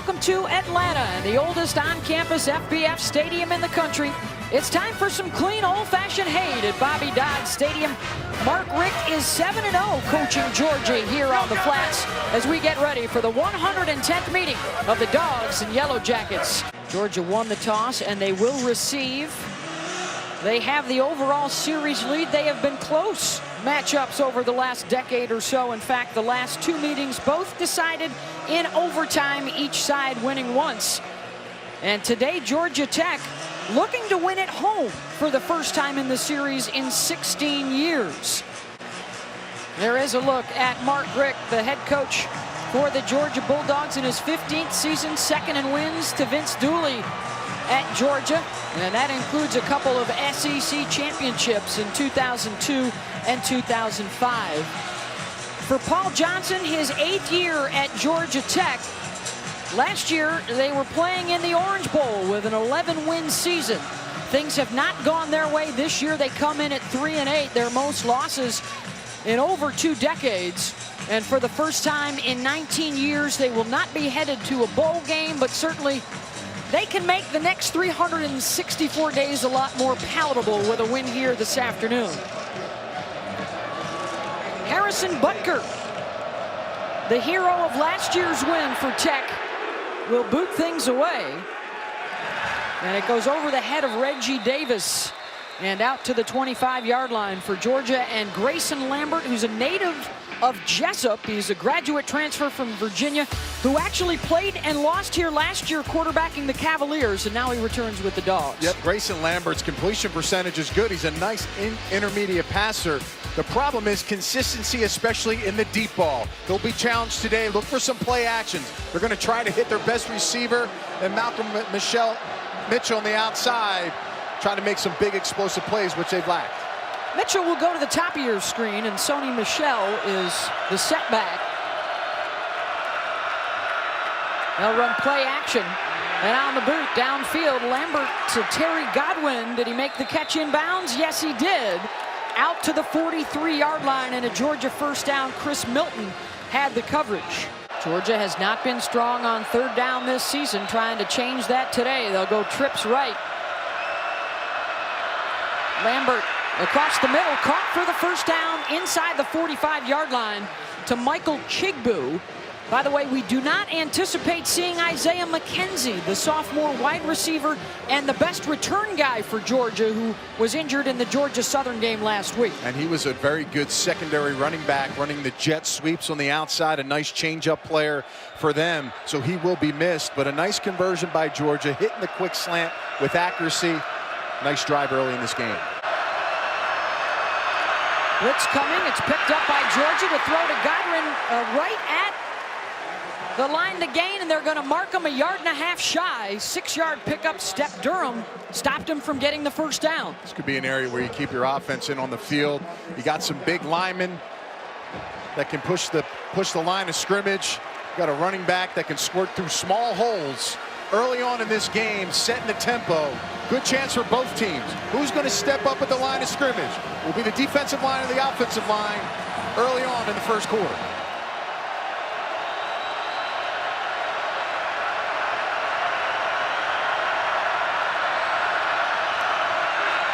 Welcome to Atlanta and the oldest on-campus FBS stadium in the country. It's time for some clean, old-fashioned hate at Bobby Dodd Stadium. Mark Richt is 7-0 coaching Georgia here on the Flats as we get ready for the 110th meeting of the Dogs and Yellow Jackets. Georgia won the toss and they will receive. They have the overall series lead. They have been close matchups over the last decade or so. In fact, the last two meetings both decided in overtime, each side winning once. And today, Georgia Tech looking to win at home for the first time in the series in 16 years. There is a look at Mark Richt, the head coach for the Georgia Bulldogs in his 15th season, second in wins to Vince Dooley at Georgia, and that includes a couple of SEC championships in 2002 and 2005. For Paul Johnson, his 8th year at Georgia Tech, last year they were playing in the Orange Bowl with an 11-win season. Things have not gone their way this year. They come in at 3-8, their most losses in over 2 decades. And for the first time in 19 years, they will not be headed to a bowl game, but certainly they can make the next 364 days a lot more palatable with a win here this afternoon. Harrison Butker, the hero of last year's win for Tech, will boot things away. And it goes over the head of Reggie Davis and out to the 25-yard line for Georgia. And Grayson Lambert, who's a native of Jessup, he's a graduate transfer from Virginia, who actually played and lost here last year quarterbacking the Cavaliers, and now he returns with the Dogs. Yep, Grayson Lambert's completion percentage is good. He's a nice intermediate passer. The problem is consistency, especially in the deep ball. They'll be challenged today. Look for some play actions. They're going to try to hit their best receiver, and Malcolm Mitchell on the outside, trying to make some big explosive plays, which they've lacked. Mitchell will go to the top of your screen, and Sony Michel is the setback. They'll run play action, and on the boot, downfield, Lambert to Terry Godwin. Did he make the catch in bounds? Yes, he did. Out to the 43-yard line, and a Georgia first down. Chris Milton had the coverage. Georgia has not been strong on third down this season, trying to change that today. They'll go trips right. Lambert across the middle, caught for the first down inside the 45-yard line to Michael Chigbu. By the way, we do not anticipate seeing Isaiah McKenzie, the sophomore wide receiver and the best return guy for Georgia, who was injured in the Georgia Southern game last week. And he was a very good secondary running back, running the jet sweeps on the outside, a nice change-up player for them. So he will be missed, but a nice conversion by Georgia, hitting the quick slant with accuracy. Nice drive early in this game. Blitz coming, it's picked up by Georgia to throw to Godwin right at the line to gain, and they're going to mark him 1.5 yards shy. 6-yard pickup. Step Durham stopped him from getting the first down. This could be an area where you keep your offense in on the field. You got some big linemen that can push the line of scrimmage. You got a running back that can squirt through small holes early on in this game, setting the tempo. Good chance for both teams. Who's going to step up at the line of scrimmage? Will be the defensive line or the offensive line early on in the first quarter.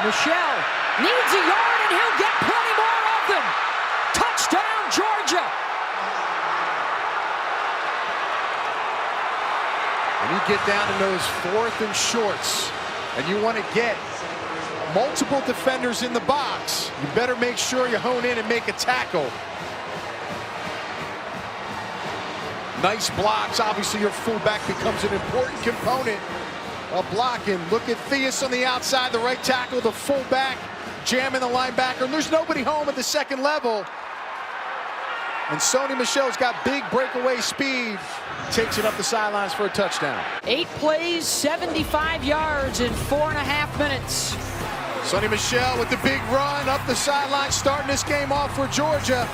Michel needs a yard, and he'll get plenty more of them. Touchdown, Georgia. When you get down to those 4th and shorts, and you want to get multiple defenders in the box, you better make sure you hone in and make a tackle. Nice blocks. Obviously, your fullback becomes an important component of blocking. Look at Theus on the outside, the right tackle, the fullback jamming the linebacker, and there's nobody home at the second level. And Sony Michel's got big breakaway speed. Takes it up the sidelines for a touchdown. 8 plays, 75 yards in 4.5 minutes. Sony Michel with the big run up the sideline, starting this game off for Georgia.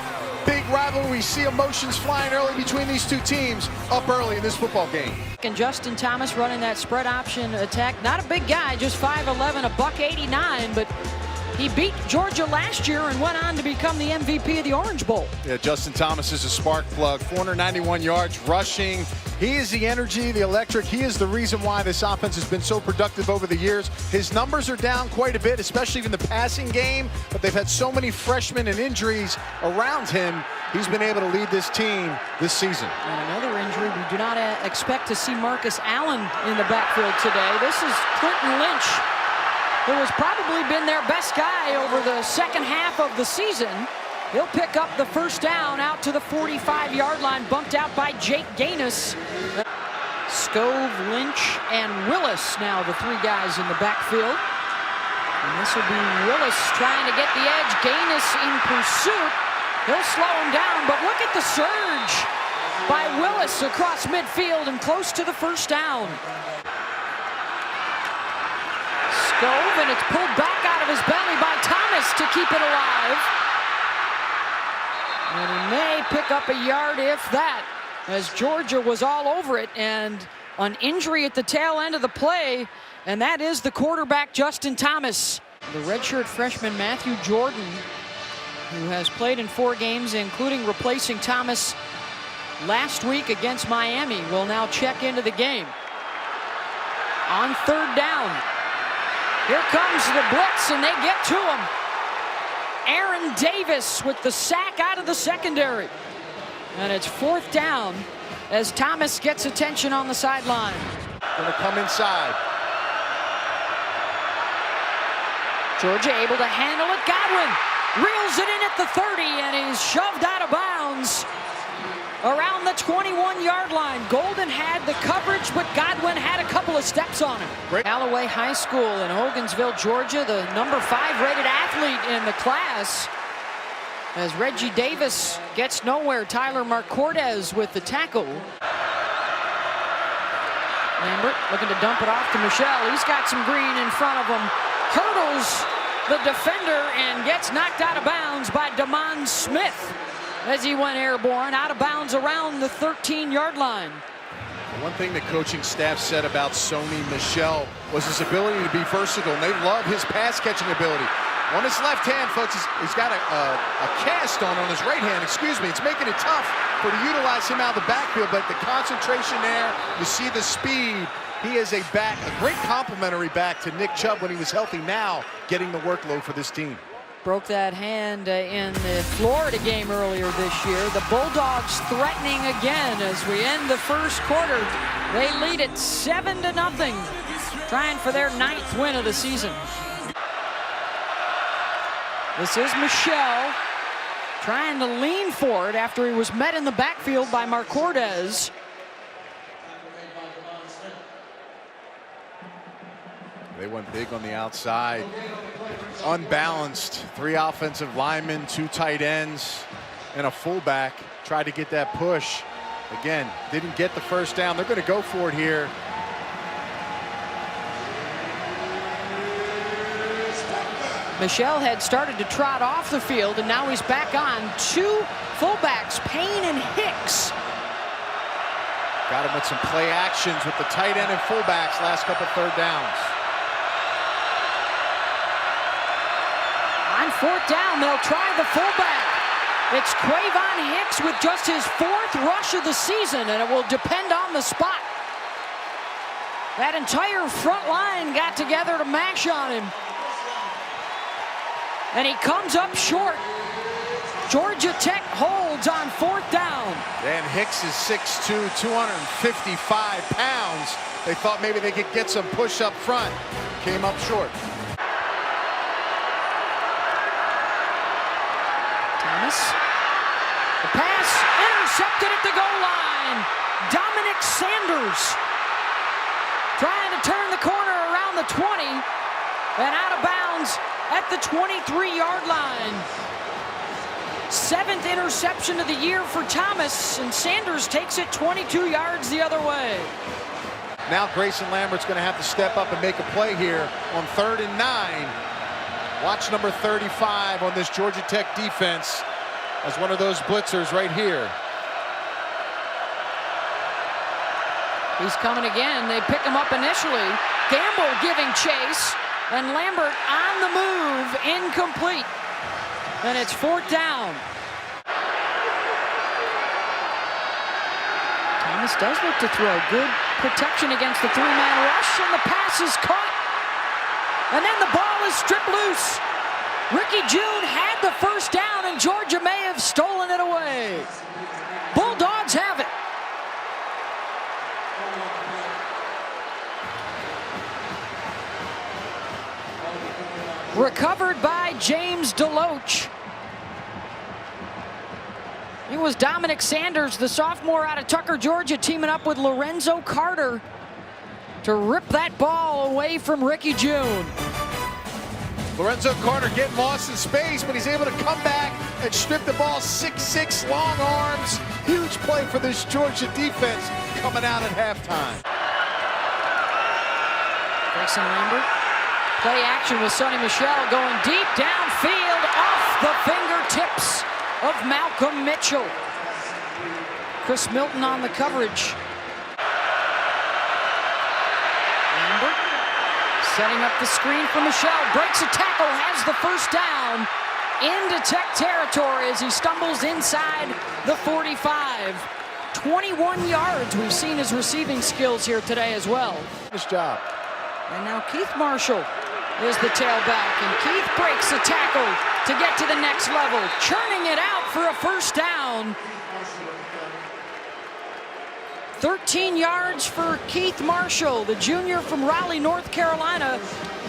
Big rivalry. We see emotions flying early between these two teams up early in this football game. And Justin Thomas running that spread option attack. Not a big guy, just 5'11", $189, but He beat Georgia last year and went on to become the MVP of the Orange Bowl. Yeah, Justin Thomas is a spark plug. 491 yards rushing. He is the energy, the electric. He is the reason why this offense has been so productive over the years. His numbers are down quite a bit, especially in the passing game, but they've had so many freshmen and injuries around him. He's been able to lead this team this season. And another injury, we do not expect to see Marcus Allen in the backfield today. This is Clinton Lynch, who has probably been their best guy over the second half of the season. He'll pick up the first down out to the 45-yard line, bumped out by Jake Gaines. Scove, Lynch, and Willis now the three guys in the backfield. And this will be Willis trying to get the edge. Gaines in pursuit. He'll slow him down, but look at the surge by Willis across midfield and close to the first down. Scove, and it's pulled back out of his belly by Thomas to keep it alive. And he may pick up a yard, if that, as Georgia was all over it, and an injury at the tail end of the play, and that is the quarterback, Justin Thomas. The redshirt freshman, Matthew Jordan, who has played in 4 games, including replacing Thomas last week against Miami, will now check into the game. On third down, here comes the blitz, and they get to him. Aaron Davis with the sack out of the secondary. And it's fourth down as Thomas gets attention on the sideline. Gonna come inside. Georgia able to handle it. Godwin reels it in at the 30, and he's shoved out of bounds around the 21-yard line. Golden had the coverage, but Godwin had a couple of steps on him. Alloway High School in Hogansville, Georgia, the number 5 rated athlete in the class. As Reggie Davis gets nowhere, Tyler Marcordes with the tackle. Lambert looking to dump it off to Michelle. He's got some green in front of him. Hurdles the defender and gets knocked out of bounds by Damon Smith as he went airborne, out of bounds around the 13-yard line. One thing the coaching staff said about Sony Michel was his ability to be versatile, and they love his pass-catching ability. On his left hand, folks, he's got a cast on his right hand, excuse me. It's making it tough to utilize him out of the backfield, but the concentration there, you see the speed. He is a great complimentary back to Nick Chubb when he was healthy, now getting the workload for this team. Broke that hand in the Florida game earlier this year. The Bulldogs threatening again as we end the first quarter. They lead it 7-0, trying for their 9th win of the season. This is Michel trying to lean for it after he was met in the backfield by Marcordes. They went big on the outside. Unbalanced. 3 offensive linemen, 2 tight ends, and a fullback. Tried to get that push. Again, didn't get the first down. They're going to go for it here. Michel had started to trot off the field, and now he's back on. 2 fullbacks, Payne and Hicks. Got him with some play actions with the tight end and fullbacks last couple third downs. On fourth down, they'll try the fullback. It's Quavon Hicks with just his 4th rush of the season, and it will depend on the spot. That entire front line got together to mash on him. And he comes up short. Georgia Tech holds on 4th down. And Hicks is 6'2", 255 pounds. They thought maybe they could get some push up front. Came up short. Thomas. The pass intercepted at the goal line. Dominic Sanders trying to turn the corner around the 20 and out of bounds at the 23-yard line. 7th interception of the year for Thomas, and Sanders takes it 22 yards the other way. Now Grayson Lambert's going to have to step up and make a play here on 3rd and 9. Watch number 35 on this Georgia Tech defense as one of those blitzers right here. He's coming again. They pick him up initially. Gamble giving chase. And Lambert on the move, incomplete. And it's 4th down. Thomas does look to throw. Good protection against the 3-man rush, and the pass is caught. And then the ball is stripped loose. Ricky June had the 1st down, and Georgia may have stolen it away. Bulldogs have it. Recovered by James DeLoach. It was Dominic Sanders, the sophomore out of Tucker, Georgia, teaming up with Lorenzo Carter to rip that ball away from Ricky June. Lorenzo Carter getting lost in space, but he's able to come back and strip the ball. 6'6", long arms. Huge play for this Georgia defense coming out at halftime. Grayson Lambert. Play action with Sonny Michel going deep downfield off the fingertips of Malcolm Mitchell. Chris Milton on the coverage. Lambert setting up the screen for Michel. Breaks a tackle, has the 1st down into Tech territory as he stumbles inside the 45. 21 yards. We've seen his receiving skills here today as well. Nice job. And now Keith Marshall is the tailback, and Keith breaks a tackle to get to the next level, churning it out for a 1st down. 13 yards for Keith Marshall, the junior from Raleigh, North Carolina,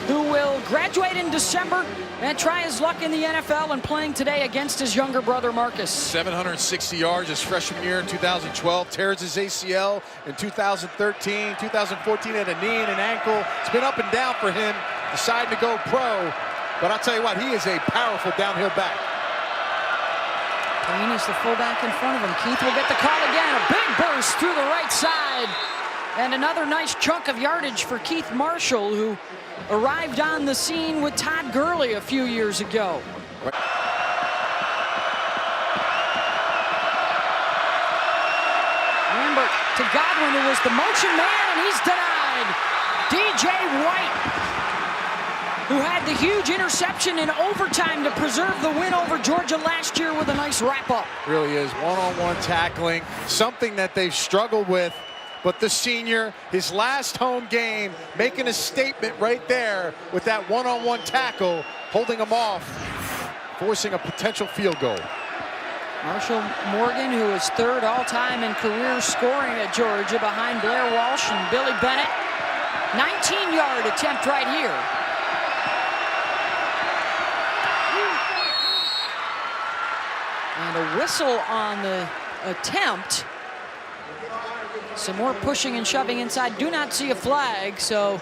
who will graduate in December and try his luck in the NFL, and playing today against his younger brother Marcus. 760 yards his freshman year in 2012. Tears his ACL in 2013. 2014 had a knee and an ankle. It's been up and down for him. Decided to go pro. But I'll tell you what, he is a powerful downhill back. Green is the fullback in front of him. Keith will get the call again. A big burst through the right side. And another nice chunk of yardage for Keith Marshall, who arrived on the scene with Todd Gurley a few years ago. Lambert to Godwin, who was the motion man, and he's denied. DJ White, who had the huge interception in overtime to preserve the win over Georgia last year with a nice wrap-up. Really is one-on-one tackling, something that they've struggled with. But the senior, his last home game, making a statement right there with that one-on-one tackle, holding him off, forcing a potential field goal. Marshall Morgan, who is 3rd all-time in career scoring at Georgia, behind Blair Walsh and Billy Bennett. 19-yard attempt right here. And a whistle on the attempt. Some more pushing and shoving inside. Do not see a flag, so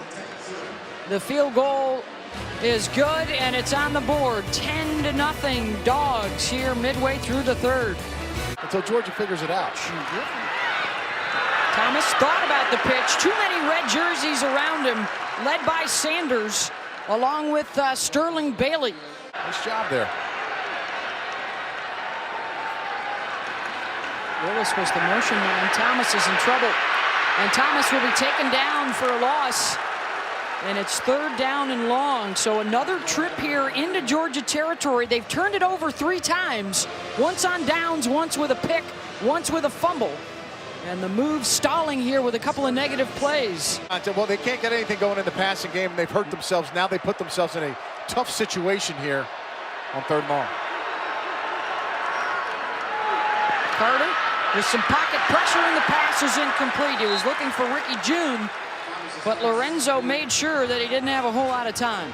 the field goal is good, and it's on the board. 10-0 Dogs here midway through the 3rd. Until Georgia figures it out. Thomas thought about the pitch. Too many red jerseys around him, led by Sanders, along with Sterling Bailey. Nice job there. Willis was the motion man. Thomas is in trouble. And Thomas will be taken down for a loss. And it's 3rd down and long. So another trip here into Georgia territory. They've turned it over 3 times. Once on downs, once with a pick, once with a fumble. And the move stalling here with a couple of negative plays. Well, they can't get anything going in the passing game. They've hurt themselves. Now they put themselves in a tough situation here on 3rd and long. Carter with some pocket pressure, and the pass is incomplete. He was looking for Ricky June, but Lorenzo made sure that he didn't have a whole lot of time.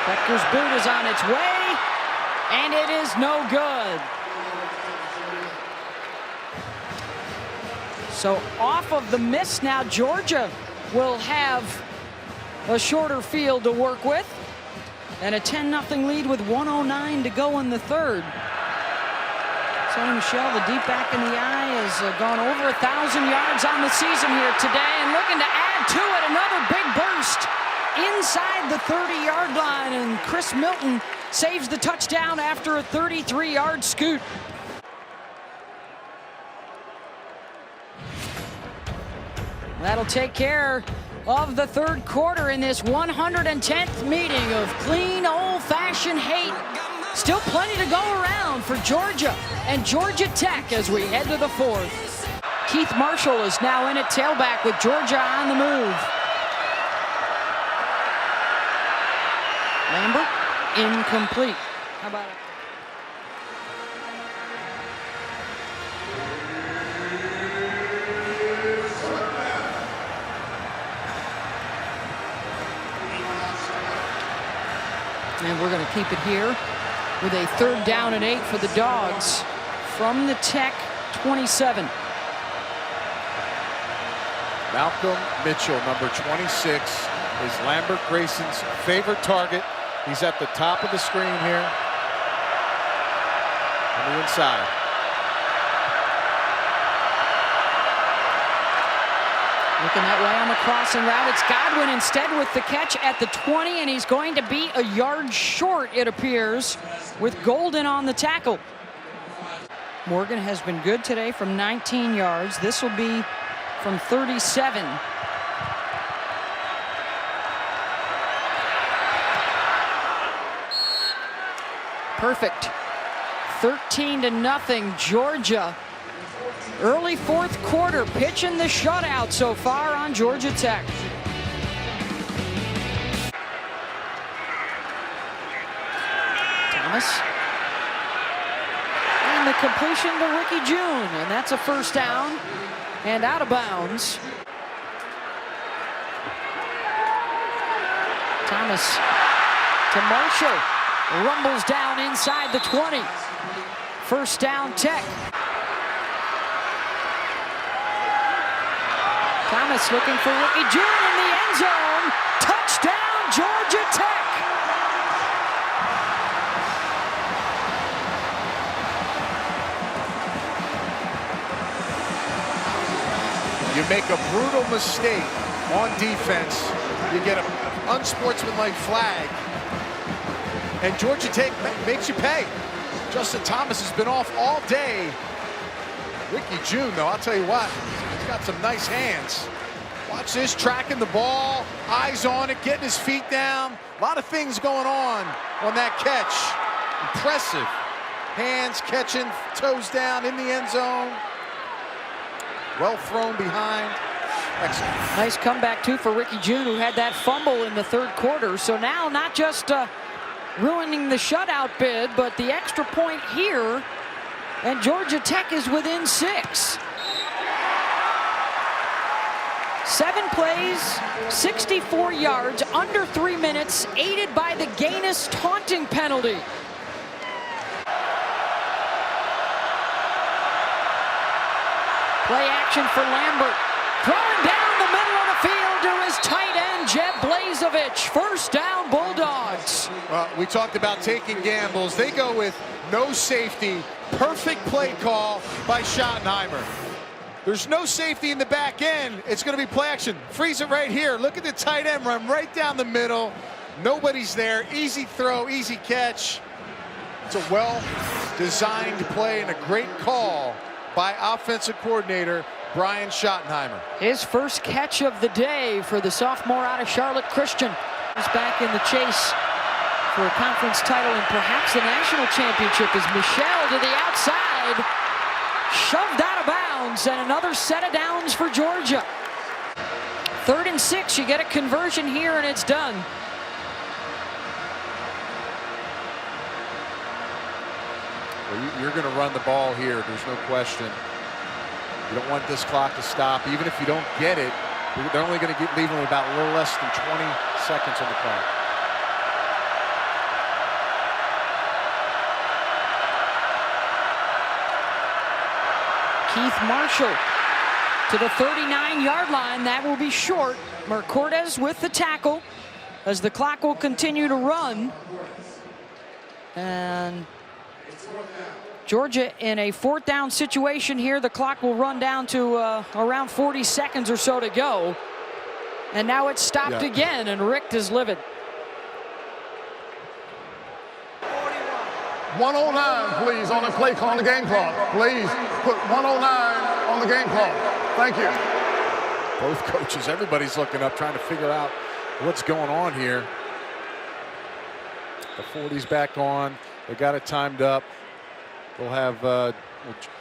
Beckner's boot is on its way, and it is no good. So off of the miss now, Georgia will have a shorter field to work with. And a 10-0 lead with 1:09 to go in the 3rd. Sonny Michel, the deep back in the eye, has gone over 1,000 yards on the season here today, and looking to add to it. Another big burst inside the 30-yard line, and Chris Milton saves the touchdown after a 33-yard scoot. That'll take care of the third quarter in this 110th meeting of clean old-fashioned hate. Still plenty to go around for Georgia and Georgia Tech as we head to the fourth. Keith Marshall is now in at tailback with Georgia on the move. Lambert, incomplete. How about it? And we're going to keep it here with a 3rd down and 8 for the Dogs from the Tech 27. Malcolm Mitchell, number 26, is Lambert Grayson's favorite target. He's at the top of the screen here on the inside. Looking that way on the crossing route. It's Godwin instead with the catch at the 20, and he's going to be a yard short, it appears, with Golden on the tackle. Morgan has been good today from 19 yards. This will be from 37. Perfect. 13-0 Georgia. Early fourth quarter, pitching the shutout so far on Georgia Tech. Thomas. And the completion to Ricky June, and that's a 1st down and out of bounds. Thomas to Marshall. Rumbles down inside the 20. 1st down Tech. Thomas looking for Ricky June in the end zone. Touchdown, Georgia Tech. You make a brutal mistake on defense, you get an unsportsmanlike flag, and Georgia Tech makes you pay. Justin Thomas has been off all day. Ricky June, though, I'll tell you what, he's got some nice hands. Watch this, tracking the ball, eyes on it, getting his feet down. A lot of things going on that catch. Impressive. Hands catching, toes down in the end zone. Well thrown behind. Excellent. Nice comeback, too, for Ricky June, who had that fumble in the third quarter. So now not just ruining the shutout bid, but the extra point here. And Georgia Tech is within 6. 7 plays, 64 yards, under 3 minutes, aided by the Gaines taunting penalty. Play action for Lambert. Throwing down the middle of the field to his tight end, Jeb Blazevich. 1st down, Bulldogs. We talked about taking gambles. They go with no safety. Perfect play call by Schottenheimer. There's no safety in the back end. It's going to be play action. Freeze it right here. Look at the tight end run right down the middle. Nobody's there. Easy throw, easy catch. It's a well-designed play and a great call by offensive coordinator Brian Schottenheimer. His first catch of the day for the sophomore out of Charlotte Christian. He's back in the chase for a conference title and perhaps a national championship as Michelle to the outside. Shoved out of bounds, and another set of downs for Georgia. 3rd and 6, you get a conversion here and it's done. Well, you're going to run the ball here, there's no question. You don't want this clock to stop. Even if you don't get it, they're only going to leave them about a little less than 20 seconds on the clock. Keith Marshall to the 39-yard line. That will be short. Mercortez with the tackle as the clock will continue to run. And Georgia in a 4th down situation here. The clock will run down to around 40 seconds or so to go. And now it's stopped again, and Richt is livid. 109, please, on the play call on the game clock. Please put 109 on the game clock. Thank you. Both coaches, everybody's looking up, trying to figure out what's going on here. The 40's back on. They got it timed up. They'll have well,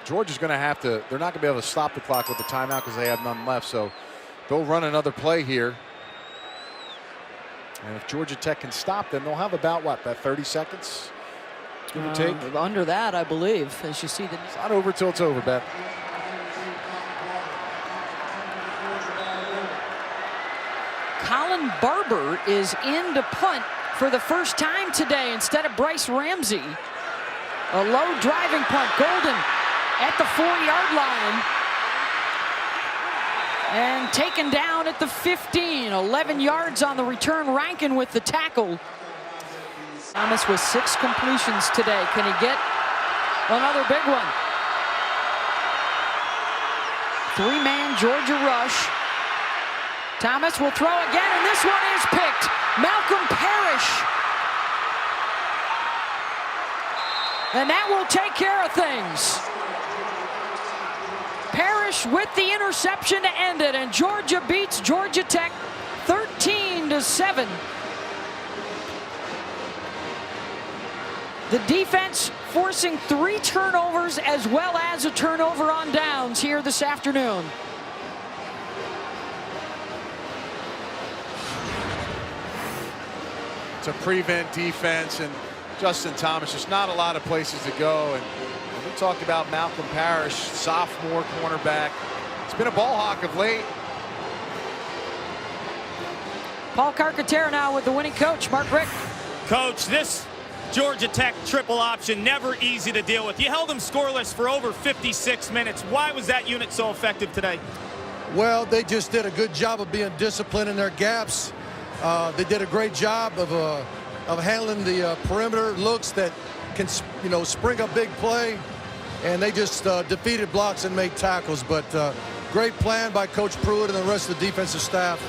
Georgia's going to have to. They're not going to be able to stop the clock with the timeout because they have none left. So they'll run another play here. And if Georgia Tech can stop them, they'll have about what, about 30 seconds, give or take. Under that, I believe. As you see, It's not over till it's over, Beth. Colin Barber is in to punt for the first time today instead of Bryce Ramsey. A low driving punt. Golden at the 40-yard line. And taken down at the 15. 11 yards on the return. Rankin with the tackle. Thomas with 6 completions today. Can he get another big one? 3-man Georgia rush. Thomas will throw again, and this one is picked. Malcolm Parrish. And that will take care of things. Parrish with the interception to end it, and Georgia beats Georgia Tech 13-7. The defense forcing 3 turnovers as well as a turnover on downs here this afternoon. It's a prevent defense, and Justin Thomas, just not a lot of places to go. And we talked about Malcolm Parrish, sophomore cornerback. It's been a ball hawk of late. Paul Carcaterra now with the winning coach, Mark Richt. Coach, this Georgia Tech triple option, never easy to deal with. You held them scoreless for over 56 minutes. Why was that unit so effective today? Well, they just did a good job of being disciplined in their gaps. They did a great job of handling the perimeter looks that can, spring a big play, and they just defeated blocks and made tackles. But great plan by Coach Pruitt and the rest of the defensive staff.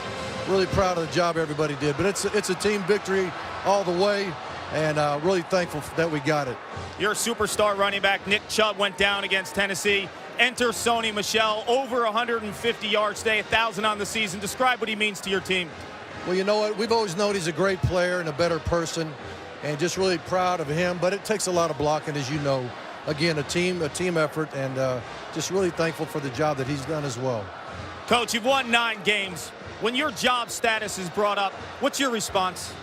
Really proud of the job everybody did. But it's a team victory all the way, and really thankful that we got it. Your superstar running back Nick Chubb went down against Tennessee. Enter Sony Michel, over 150 yards today, 1,000 on the season. Describe what he means to your team. Well, you know what? We've always known he's a great player and a better person, and just really proud of him. But it takes a lot of blocking, as you know. Again, a team effort, and just really thankful for the job that he's done as well. Coach, you've won 9 games. When your job status is brought up, what's your response?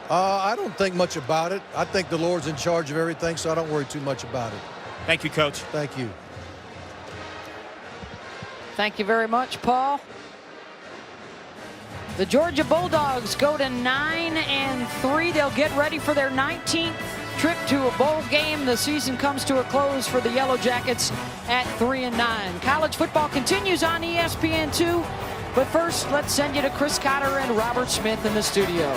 I don't think much about it. I think the Lord's in charge of everything, so I don't worry too much about it. Thank you, Coach. Thank you. Thank you very much, Paul. The Georgia Bulldogs go to 9-3. They'll get ready for their 19th trip to a bowl game. The season comes to a close for the Yellow Jackets at 3-9. College football continues on ESPN2. But first, let's send you to Chris Cotter and Robert Smith in the studio.